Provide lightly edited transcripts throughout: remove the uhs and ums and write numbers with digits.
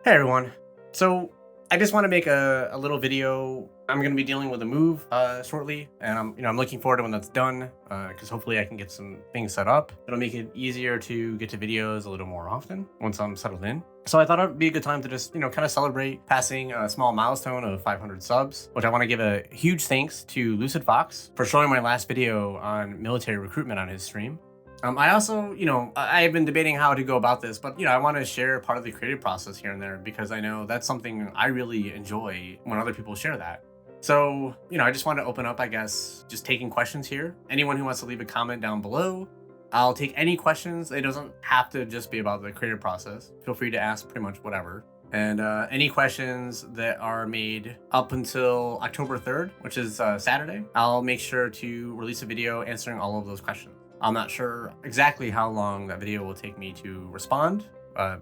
Hey everyone. So I just want to make a little video. I'm going to be dealing with a move shortly, and I'm looking forward to when that's done because hopefully I can get some things set up. It'll make it easier to get to videos a little more often once I'm settled in. So I thought it'd be a good time to just kind of celebrate passing a small milestone of 500 subs, which I want to give a huge thanks to Lucid Fox for showing my last video on military recruitment on his stream. I also, I've been debating how to go about this, but I want to share part of the creative process here and there because I know that's something I really enjoy when other people share that. So, I just want to open up, I guess, just taking questions here. Anyone who wants to leave a comment down below, I'll take any questions. It doesn't have to just be about the creative process. Feel free to ask pretty much whatever. And any questions that are made up until October 3rd, which is Saturday, I'll make sure to release a video answering all of those questions. I'm not sure exactly how long that video will take me to respond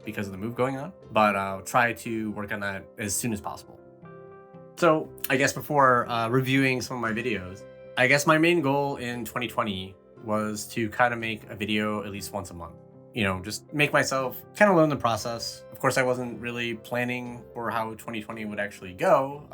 because of the move going on, but I'll try to work on that as soon as possible. So I guess before reviewing some of my videos, I guess my main goal in 2020 was to kind of make a video at least once a month. Just make myself kind of learn the process. Of course, I wasn't really planning for how 2020 would actually go.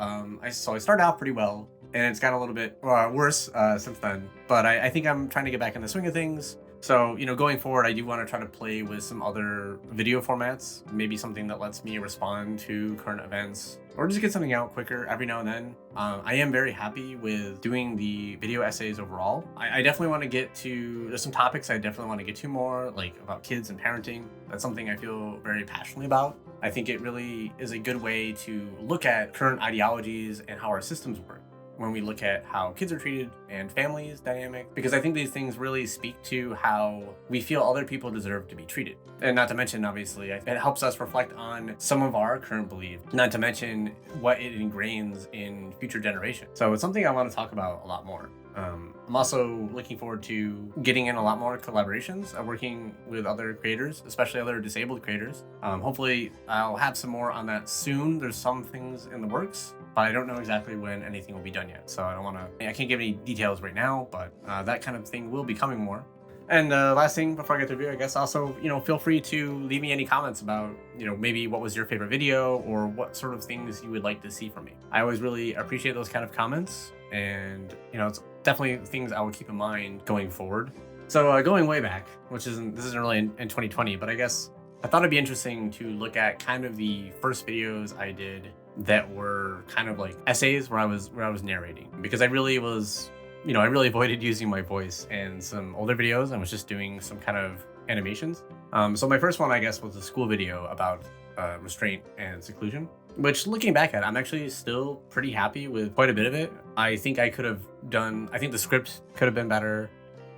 So I started out pretty well, and it's gotten a little bit worse since then. But I think I'm trying to get back in the swing of things. So, going forward, I do want to try to play with some other video formats, maybe something that lets me respond to current events or just get something out quicker every now and then. I am very happy with doing the video essays overall. I definitely want to get to, there's some topics I definitely want to get to more, like about kids and parenting. That's something I feel very passionately about. I think it really is a good way to look at current ideologies and how our systems work when we look at how kids are treated and families dynamic, because I think these things really speak to how we feel other people deserve to be treated. And not to mention, obviously, it helps us reflect on some of our current beliefs, not to mention what it ingrains in future generations. So it's something I want to talk about a lot more. I'm also looking forward to getting in a lot more collaborations, working with other creators, especially other disabled creators. Hopefully I'll have some more on that soon. There's some things in the works, but I don't know exactly when anything will be done yet. So I can't give any details right now, but that kind of thing will be coming more. And last thing before I get to review, I guess also, feel free to leave me any comments about, maybe what was your favorite video or what sort of things you would like to see from me. I always really appreciate those kind of comments, and, it's definitely things I will keep in mind going forward. So going way back, this isn't really in 2020, but I guess I thought it'd be interesting to look at kind of the first videos I did that were kind of like essays where I was narrating, because I really was, I really avoided using my voice in some older videos. I was just doing some kind of animations. So my first one, I guess, was a school video about restraint and seclusion, which, looking back at it, I'm actually still pretty happy with quite a bit of it. I think I think the script could have been better,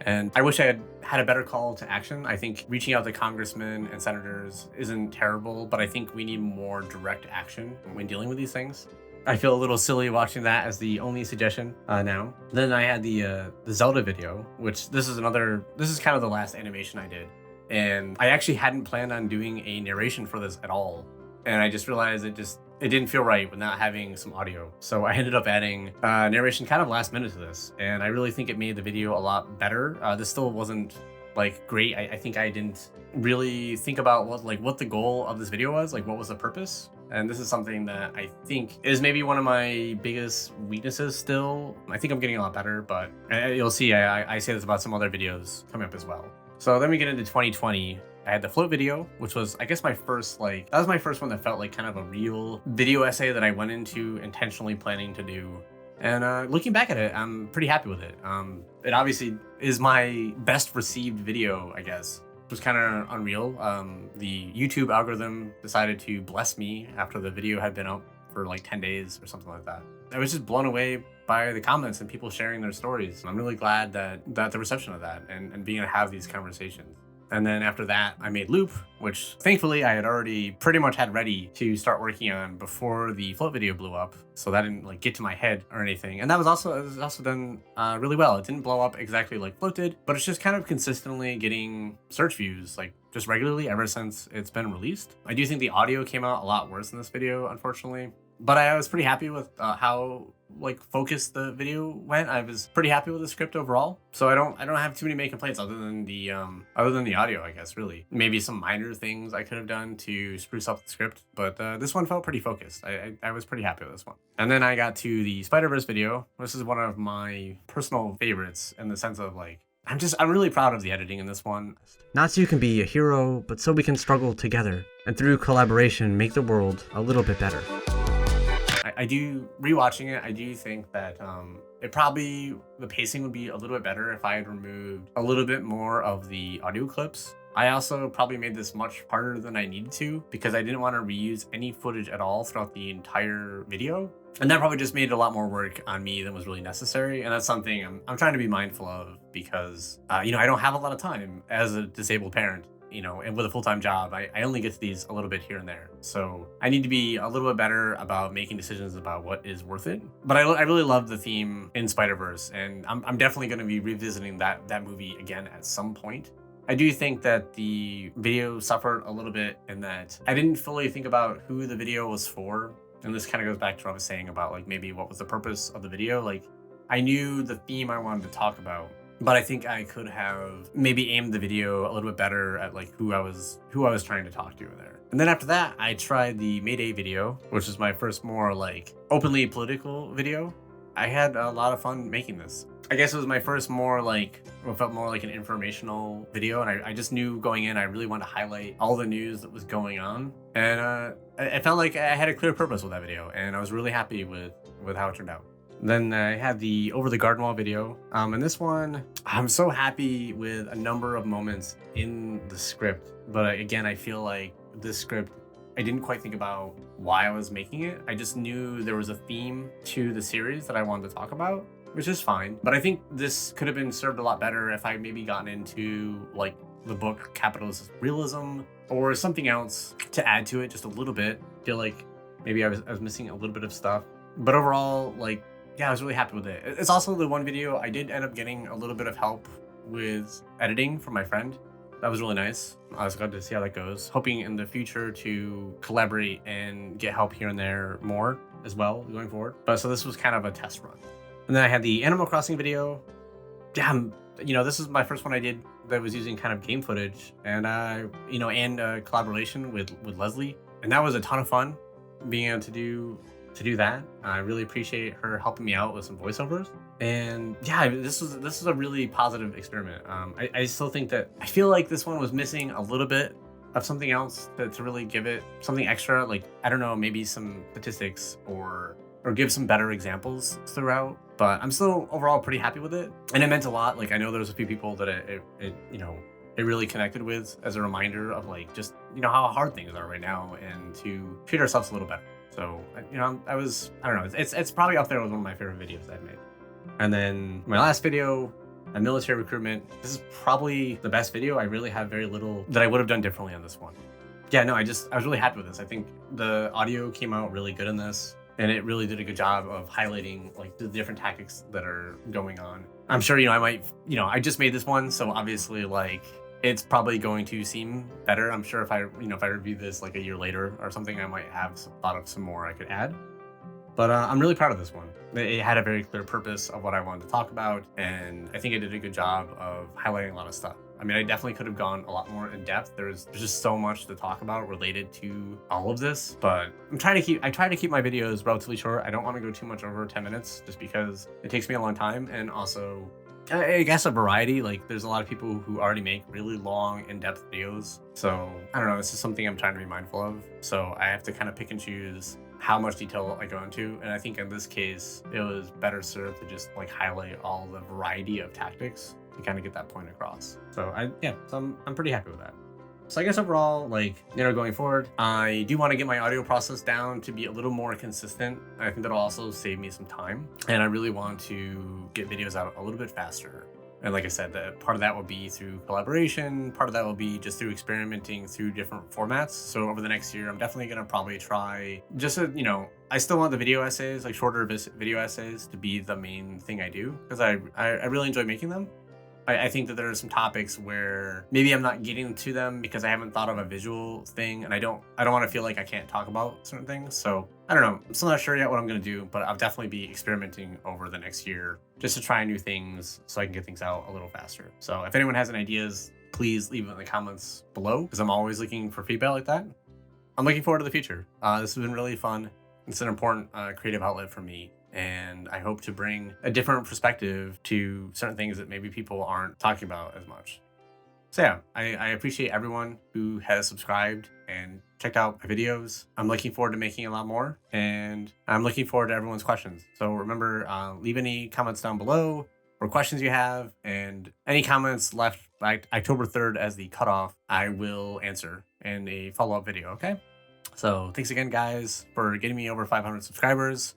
and I wish I had a better call to action. I think reaching out to congressmen and senators isn't terrible, but I think we need more direct action when dealing with these things. I feel a little silly watching that as the only suggestion now. Then I had the Zelda video, which this is kind of the last animation I did. And I actually hadn't planned on doing a narration for this at all. And I just realized it didn't feel right with not having some audio. So I ended up adding narration kind of last minute to this. And I really think it made the video a lot better. This still wasn't like great. I think I didn't really think about what the goal of this video was, like what was the purpose. And this is something that I think is maybe one of my biggest weaknesses still. I think I'm getting a lot better, but you'll see I say this about some other videos coming up as well. So then we get into 2020. I had the float video, which was, I guess, my first, that was my first one that felt like kind of a real video essay that I went into intentionally planning to do. And looking back at it, I'm pretty happy with it. It obviously is my best received video, I guess. It was kind of unreal. The YouTube algorithm decided to bless me after the video had been up for like 10 days or something like that. I was just blown away by the comments and people sharing their stories. I'm really glad that the reception of that and being able to have these conversations. And then after that, I made Loop, which thankfully I had already pretty much had ready to start working on before the float video blew up. So that didn't get to my head or anything. And it was also done really well. It didn't blow up exactly like Float did, but it's just kind of consistently getting search views, just regularly ever since it's been released. I do think the audio came out a lot worse in this video, unfortunately. But I was pretty happy with how like focused the video went. I was pretty happy with the script overall. So I don't have too many main complaints other than the audio, I guess, really. Maybe some minor things I could have done to spruce up the script, but this one felt pretty focused. I was pretty happy with this one. And then I got to the Spider-Verse video. This is one of my personal favorites in the sense of like, I'm really proud of the editing in this one. Not so you can be a hero, but so we can struggle together, and through collaboration make the world a little bit better. I do, rewatching it, I do think that the pacing would be a little bit better if I had removed a little bit more of the audio clips. I also probably made this much harder than I needed to because I didn't want to reuse any footage at all throughout the entire video. And that probably just made a lot more work on me than was really necessary. And that's something I'm trying to be mindful of because, I don't have a lot of time as a disabled parent, and with a full-time job, I only get to these a little bit here and there. So I need to be a little bit better about making decisions about what is worth it. But I really love the theme in Spider-Verse, and I'm definitely going to be revisiting that movie again at some point. I do think that the video suffered a little bit in that I didn't fully think about who the video was for. And this kind of goes back to what I was saying about like maybe what was the purpose of the video. Like I knew the theme I wanted to talk about, but I think I could have maybe aimed the video a little bit better at like who I was trying to talk to there. And then after that, I tried the Mayday video, which is my first more like openly political video. I had a lot of fun making this. I guess it was my first more like, what felt more like an informational video. And I just knew going in, I really wanted to highlight all the news that was going on. And I felt like I had a clear purpose with that video. And I was really happy with how it turned out. Then I had the Over the Garden Wall video. And this one, I'm so happy with a number of moments in the script. But again, I feel like this script, I didn't quite think about why I was making it. I just knew there was a theme to the series that I wanted to talk about, which is fine. But I think this could have been served a lot better if I maybe gotten into like the book Capitalist Realism or something else to add to it just a little bit. I feel like maybe I was missing a little bit of stuff. But overall, like, yeah, I was really happy with it. It's also the one video I did end up getting a little bit of help with editing from my friend. That was really nice. I was glad to see how that goes. Hoping in the future to collaborate and get help here and there more as well going forward. But so this was kind of a test run. And then I had the Animal Crossing video. Damn, this is my first one I did that was using kind of game footage and, and collaboration with Leslie. And that was a ton of fun being able to do that. I really appreciate her helping me out with some voiceovers. And yeah, this was a really positive experiment. I still think that I feel like this one was missing a little bit of something else to really give it something extra. Like, I don't know, maybe some statistics or give some better examples throughout. But I'm still overall pretty happy with it. And it meant a lot. Like, I know there was a few people that it really connected with as a reminder of like just, how hard things are right now and to treat ourselves a little better. So, I don't know, it's probably up there with one of my favorite videos I've made. And then my last video, a military recruitment. This is probably the best video. I really have very little that I would have done differently on this one. Yeah, no, I was really happy with this. I think the audio came out really good in this, and it really did a good job of highlighting like the different tactics that are going on. I'm sure, I just made this one, so obviously like it's probably going to seem better. I'm sure if I review this like a year later or something, I might have thought of some more I could add. But I'm really proud of this one. It had a very clear purpose of what I wanted to talk about, and I think it did a good job of highlighting a lot of stuff. I mean, I definitely could have gone a lot more in depth. There's just so much to talk about related to all of this, but I try to keep my videos relatively short. I don't want to go too much over 10 minutes just because it takes me a long time, and also I guess a variety. Like, there's a lot of people who already make really long, in-depth videos. So I don't know, this is something I'm trying to be mindful of. So I have to kind of pick and choose how much detail I go into. And I think in this case, it was better served to just like highlight all the variety of tactics to kind of get that point across. So I'm pretty happy with that. So I guess overall, like, going forward, I do want to get my audio process down to be a little more consistent. I think that'll also save me some time. And I really want to get videos out a little bit faster. And like I said, part of that will be through collaboration. Part of that will be just through experimenting through different formats. So over the next year, I'm definitely going to probably try just I still want the video essays, like shorter video essays, to be the main thing I do because I really enjoy making them. I think that there are some topics where maybe I'm not getting to them because I haven't thought of a visual thing, and I don't want to feel like I can't talk about certain things. So I don't know. I'm still not sure yet what I'm gonna do, but I'll definitely be experimenting over the next year just to try new things so I can get things out a little faster. So if anyone has any ideas, please leave it in the comments below because I'm always looking for feedback like that. I'm looking forward to the future. This has been really fun. It's an important creative outlet for me, and I hope to bring a different perspective to certain things that maybe people aren't talking about as much. So yeah, I appreciate everyone who has subscribed and checked out my videos. I'm looking forward to making a lot more, and I'm looking forward to everyone's questions. So remember, leave any comments down below or questions you have, and any comments left by October 3rd as the cutoff, I will answer in a follow-up video, okay? So thanks again, guys, for getting me over 500 subscribers.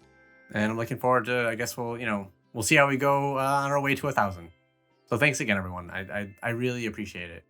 And I'm looking forward to, I guess we'll see how we go on our way to 1,000. So thanks again, everyone. I really appreciate it.